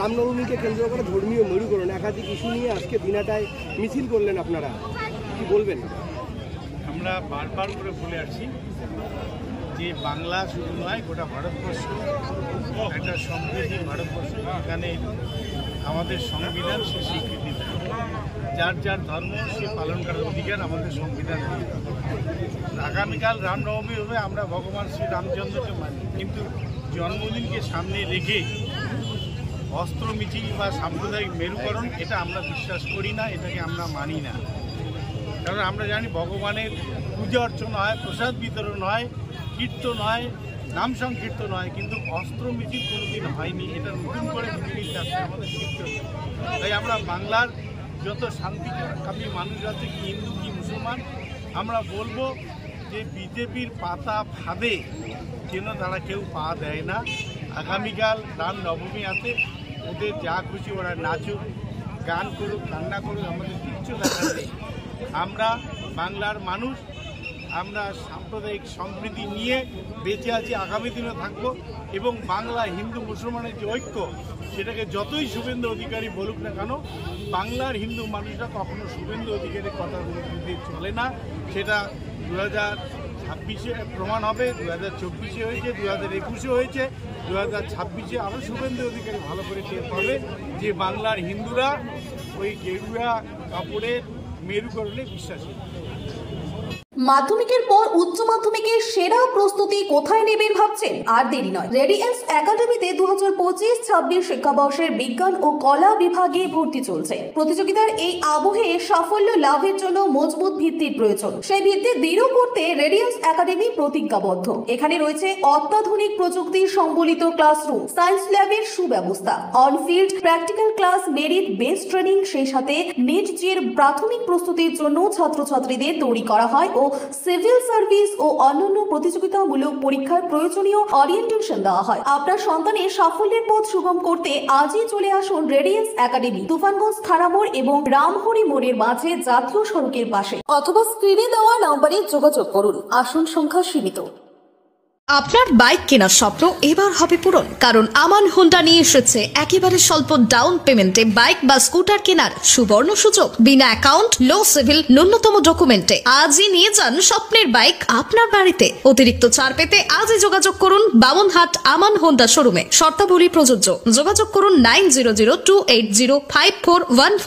রামনবমীকে কেন্দ্র করে ধর্মীয় মেরুকরণ একাধিক ইস্যু নিয়ে আজকে দিনাটায় মিছিল করলেন, আপনারা কি বলবেন? আমরা বারবার করে বলে আসছি যে বাংলা শুধু নয়, গোটা ভারতবর্ষ একটা সমৃদ্ধি ভারতবর্ষ, এখানে আমাদের সংবিধান সে স্বীকৃতি দেয়, যার যার ধর্ম সে পালন করার অধিকার আমাদের সংবিধান দিয়ে। আগামীকাল রামনবমী হবে, আমরা ভগবান শ্রী রামচন্দ্রকে মানি, কিন্তু জন্মদিনকে সামনে রেখে অস্ত্র মিছিল বা সাম্প্রদায়িক মেরুকরণ এটা আমরা বিশ্বাস করি না, এটাকে আমরা মানি না। কারণ আমরা জানি ভগবানের পূজা অর্চনা হয়, প্রসাদ বিতরণ হয়, কীর্তন হয়, নাম সংকীর্তন হয়, কিন্তু অস্ত্র মিছিল কোনোদিন হয়নি। এটা নতুন করে পৃথিবীর কাছে আমাদের শিখতে হবে। তাই আমরা বাংলার যত শান্তিকামী মানুষ আছে, কি হিন্দু কি মুসলমান, আমরা বলবো যে বিজেপির পাতা ফাঁদে যেন তারা কেউ পা দেয় না। আগামীকাল রামনবমী আছে, ওদের যা খুশি ওরা নাচুক, গান করুক, কান্না করুক, আমাদের কিচ্ছু দেখা নেই। আমরা বাংলার মানুষ, আমরা সাম্প্রদায়িক সম্প্রীতি নিয়ে বেঁচে আছি, আগামী দিনে থাকবো। এবং বাংলা হিন্দু মুসলমানের যে ঐক্য, সেটাকে যতই শুভেন্দু অধিকারী বলুক না কেন, বাংলার হিন্দু মানুষরা কখনো শুভেন্দু অধিকারীর কথা বলতে চলে না। সেটা 2026-এ প্রমাণ হবে, 2024-এ হয়েছে, 2021-এ হয়েছে, 2026-এ আরও শুভেন্দু অধিকারী ভালো করে টের পাবে যে বাংলার হিন্দুরা ওই গেরুয়া কাপড়ের মেরুকরণে বিশ্বাসী। মাধ্যমিকের পর উচ্চ মাধ্যমিকের সেরা প্রস্তুতি কোথায় নেবেন ভাবছেন? আর দেরি নয়, রেডিয়েন্স একাডেমিতে 2025-26 শিক্ষাবর্ষের বিজ্ঞান ও কলা বিভাগে ভর্তি চলছে। প্রতিযোগিতার এই আবহে সাফল্য লাভের জন্য মজবুত ভিত্তির প্রয়োজন। সেই ভিত্তি দৃঢ় করতে রেডিয়েন্স একাডেমি প্রতিজ্ঞাবদ্ধ। এখানে রয়েছে অত্যাধুনিক প্রযুক্তি সম্বলিত ক্লাসরুম, সায়েন্স ল্যাবের সুব্যবস্থা, on-field practical class, merit based training, সেই সাথে নিট জির প্রাথমিক প্রস্তুতির জন্য ছাত্রছাত্রীদের তৈরি করা হয় ও সিভিল সার্ভিস ও অন্যান্য প্রতিযোগিতামূলক পরীক্ষার প্রয়োজনীয় ওরিয়েন্টেশন দেওয়া হয়। আপনার সন্তানের সাফল্যের পথ সুগম করতে আজই চলে আসুন রেডিয়েন্স একাডেমি, তুফানগঞ্জ থানা মোড় এবং রামহরি মোড়ের মাঝে জাতীয় সড়কের পাশে, অথবা স্ক্রিনে দেওয়া নম্বরে যোগাযোগ করুন। আসন সংখ্যা সীমিত। আপনার বাইক কেনার স্বপ্ন এবার হবে পূরণ, কারণ আমান হোন্ডা নিয়ে এসেছে একেবারে স্বল্প ডাউন পেমেন্টে বাইক বা স্কুটার কেনার সুবর্ণ সুযোগ। বিনা অ্যাকাউন্ট, লো সিভিল, ন্যূনতম ডকুমেন্টে আজই নিয়ে যান স্বপ্নের বাইক আপনার বাড়িতে। অতিরিক্ত ছাড় পেতে আজই যোগাযোগ করুন বামনহাট আমান হোন্ডা শোরুমে। শর্তাবলী প্রযোজ্য। যোগাযোগ করুন 9002805414।